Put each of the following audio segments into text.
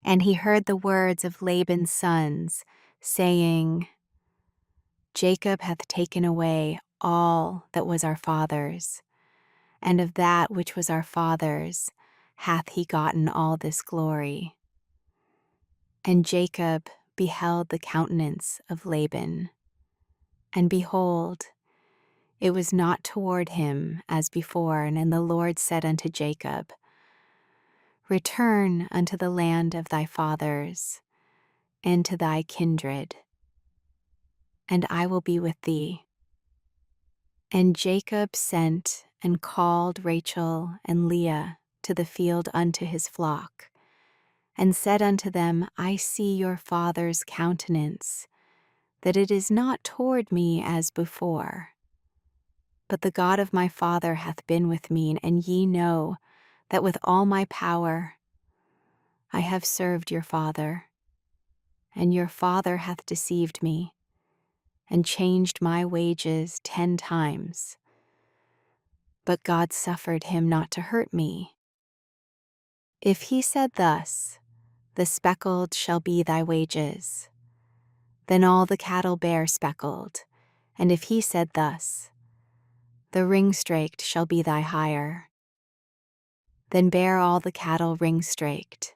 And he heard the words of Laban's sons, saying, Jacob hath taken away all that was our father's, and of that which was our father's hath he gotten all this glory. And Jacob beheld the countenance of Laban, and behold, it was not toward him as before. And the Lord said unto Jacob, Return unto the land of thy fathers, and to thy kindred, and I will be with thee. And Jacob sent and called Rachel and Leah to the field unto his flock, and said unto them, I see your father's countenance, that it is not toward me as before. But the God of my father hath been with me, and ye know that with all my power I have served your father, and your father hath deceived me, and changed my wages 10 times. But God suffered him not to hurt me. If he said thus, The speckled shall be thy wages, then all the cattle bear speckled. And if he said thus, The ring-straked shall be thy hire, then bear all the cattle ring-straked.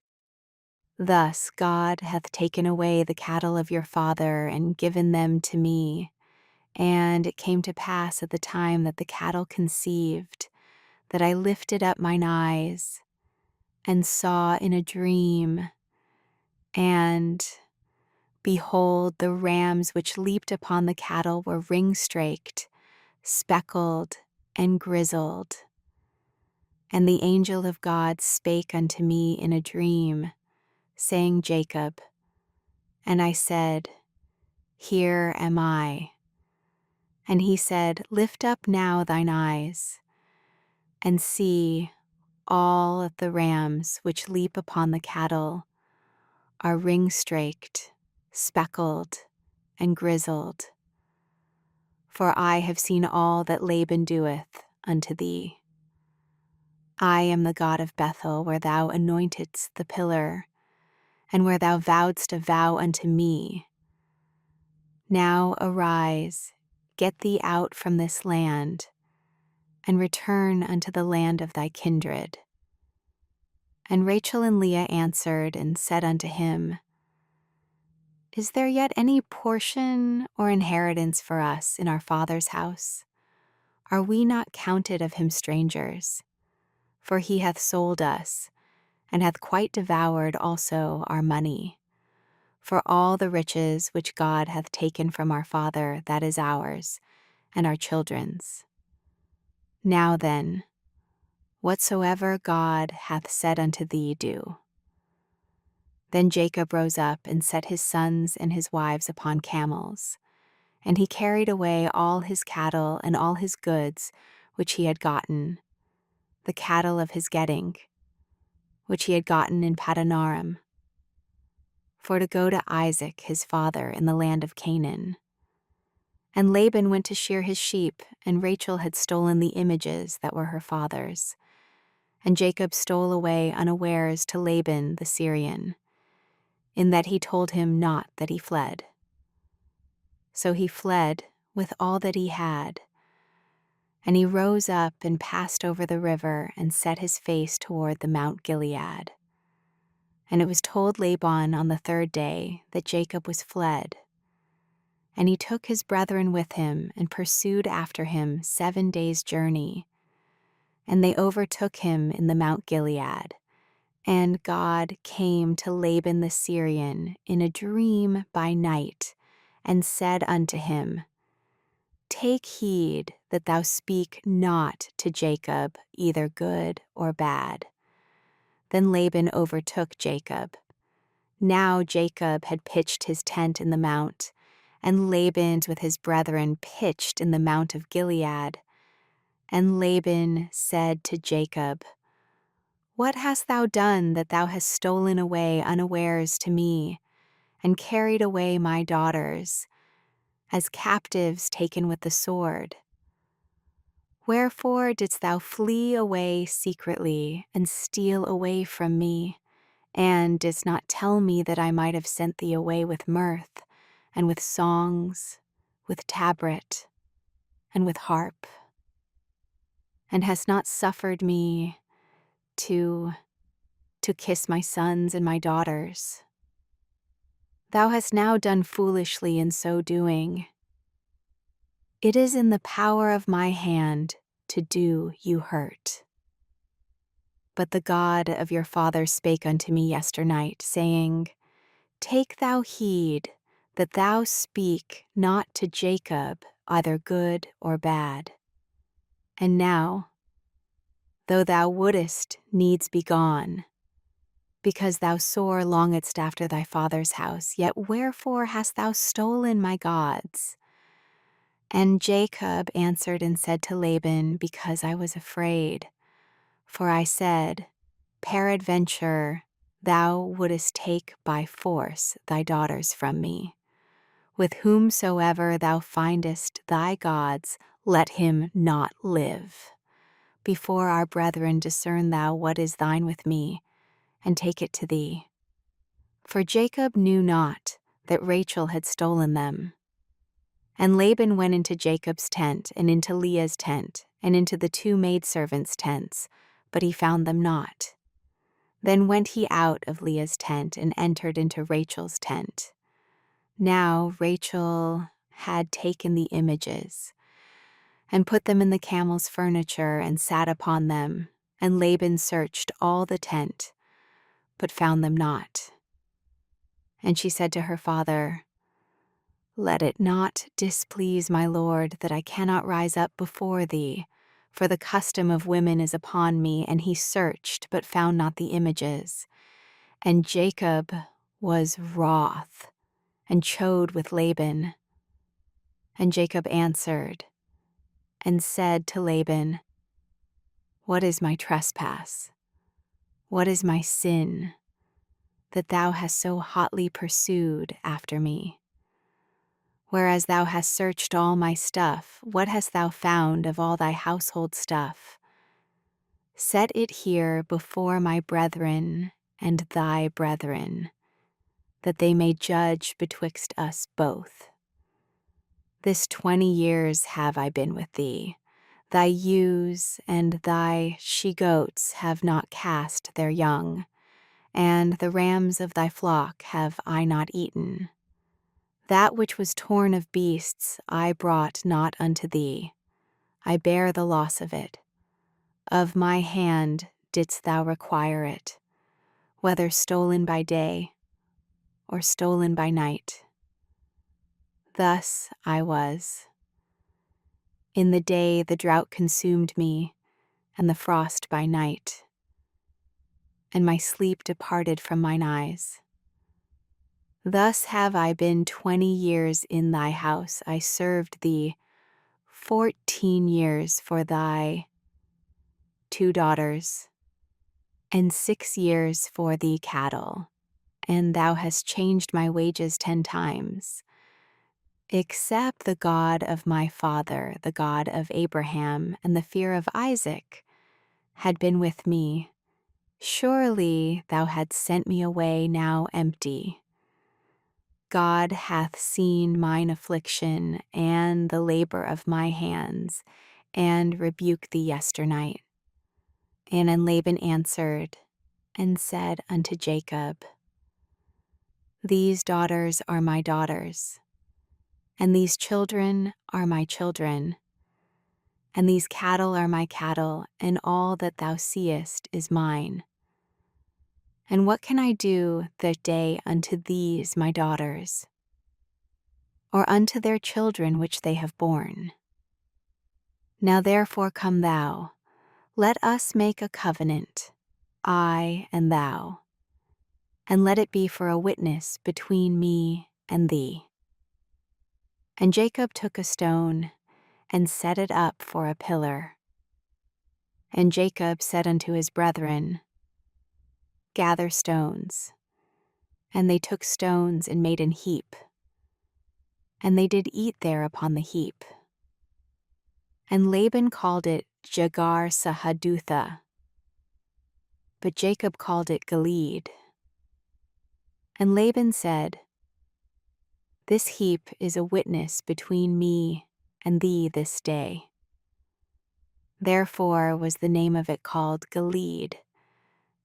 Thus God hath taken away the cattle of your father, and given them to me. And it came to pass at the time that the cattle conceived, that I lifted up mine eyes, and saw in a dream, and behold, the rams which leaped upon the cattle were ring-straked, speckled, and grizzled. And the angel of God spake unto me in a dream, saying, Jacob. And I said, Here am I. And he said, Lift up now thine eyes, and see, all of the rams which leap upon the cattle are ring-straked, speckled, and grizzled. For I have seen all that Laban doeth unto thee. I am the God of Bethel, where thou anointedst the pillar, and where thou vowedst a vow unto me. Now arise, get thee out from this land, and return unto the land of thy kindred. And Rachel and Leah answered and said unto him, Is there yet any portion or inheritance for us in our father's house? Are we not counted of him strangers? For he hath sold us, and hath quite devoured also our money. For all the riches which God hath taken from our father, that is ours, and our children's. Now then, whatsoever God hath said unto thee, do. Then Jacob rose up and set his sons and his wives upon camels, and he carried away all his cattle and all his goods which he had gotten, the cattle of his getting, which he had gotten in Padanaram, for to go to Isaac his father in the land of Canaan. And Laban went to shear his sheep, and Rachel had stolen the images that were her father's. And Jacob stole away unawares to Laban the Syrian, in that he told him not that he fled. So he fled with all that he had, and he rose up and passed over the river and set his face toward the Mount Gilead. And it was told Laban on the 3rd day that Jacob was fled. And he took his brethren with him and pursued after him 7 days' journey. And they overtook him in the Mount Gilead. And God came to Laban the Syrian in a dream by night, and said unto him, Take heed that thou speak not to Jacob either good or bad. Then Laban overtook Jacob. Now Jacob had pitched his tent in the mount, and Laban with his brethren pitched in the mount of Gilead. And Laban said to Jacob, What hast thou done that thou hast stolen away unawares to me, and carried away my daughters, as captives taken with the sword? Wherefore didst thou flee away secretly, and steal away from me, and didst not tell me that I might have sent thee away with mirth, and with songs, with tabret, and with harp, and hast not suffered me to kiss my sons and my daughters. Thou hast now done foolishly in so doing. It is in the power of my hand to do you hurt. But the God of your father spake unto me yesternight, saying, Take thou heed that thou speak not to Jacob either good or bad. And now, though thou wouldest needs be gone, because thou sore longedst after thy father's house, yet wherefore hast thou stolen my gods? And Jacob answered and said to Laban, Because I was afraid. For I said, Peradventure thou wouldest take by force thy daughters from me. With whomsoever thou findest thy gods, let him not live. Before our brethren discern thou what is thine with me, and take it to thee. For Jacob knew not that Rachel had stolen them. And Laban went into Jacob's tent, and into Leah's tent, and into the two maidservants' tents, but he found them not. Then went he out of Leah's tent, and entered into Rachel's tent. Now Rachel had taken the images, and put them in the camel's furniture, and sat upon them, and Laban searched all the tent, but found them not. And she said to her father, Let it not displease my lord that I cannot rise up before thee, for the custom of women is upon me. And he searched, but found not the images. And Jacob was wroth, and chode with Laban. And Jacob answered, and said to Laban, What is my trespass? What is my sin, that thou hast so hotly pursued after me? Whereas thou hast searched all my stuff, what hast thou found of all thy household stuff? Set it here before my brethren and thy brethren, that they may judge betwixt us both. This 20 years have I been with thee. Thy ewes and thy she-goats have not cast their young, and the rams of thy flock have I not eaten. That which was torn of beasts I brought not unto thee. I bear the loss of it. Of my hand didst thou require it, whether stolen by day or stolen by night. Thus I was. In the day the drought consumed me, and the frost by night, and my sleep departed from mine eyes. Thus have I been 20 years in thy house. I served thee 14 years for thy 2 daughters, and 6 years for thee cattle, and thou hast changed my wages 10 times. Except the God of my father, the God of Abraham, and the fear of Isaac had been with me, surely thou hadst sent me away now empty. God hath seen mine affliction and the labor of my hands, and rebuked thee yesternight. And Laban answered and said unto Jacob, These daughters are my daughters, and these children are my children, and these cattle are my cattle, and all that thou seest is mine. And what can I do that day unto these my daughters, or unto their children which they have borne? Now therefore come thou, let us make a covenant, I and thou, and let it be for a witness between me and thee. And Jacob took a stone, and set it up for a pillar. And Jacob said unto his brethren, Gather stones. And they took stones and made an heap. And they did eat there upon the heap. And Laban called it Jagar Sahadutha, but Jacob called it Gilead. And Laban said, "This heap is a witness between me and thee this day." Therefore was the name of it called Gilead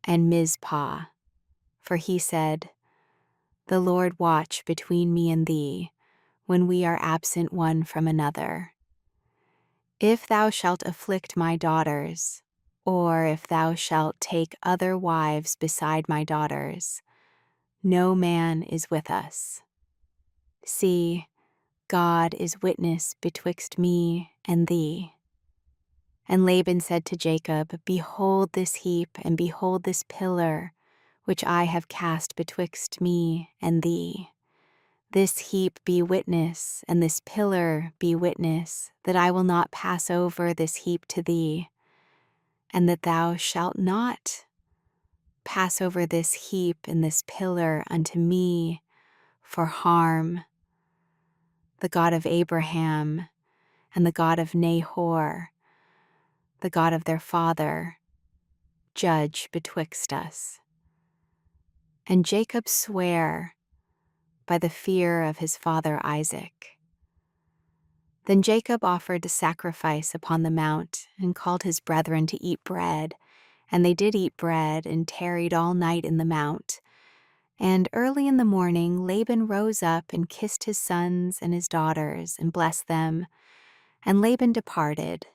and Mizpah, for he said, "The Lord watch between me and thee, when we are absent one from another. If thou shalt afflict my daughters, or if thou shalt take other wives beside my daughters, no man is with us. See, God is witness betwixt me and thee." And Laban said to Jacob, "Behold this heap, and behold this pillar, which I have cast betwixt me and thee. This heap be witness, and this pillar be witness, that I will not pass over this heap to thee, and that thou shalt not pass over this heap and this pillar unto me for harm. The God of Abraham and the God of Nahor, the God of their father, judge betwixt us." And Jacob sware by the fear of his father Isaac. Then Jacob offered a sacrifice upon the mount, and called his brethren to eat bread. And they did eat bread, and tarried all night in the mount. And early in the morning Laban rose up, and kissed his sons and his daughters, and blessed them. And Laban departed,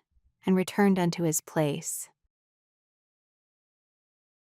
and returned unto his place.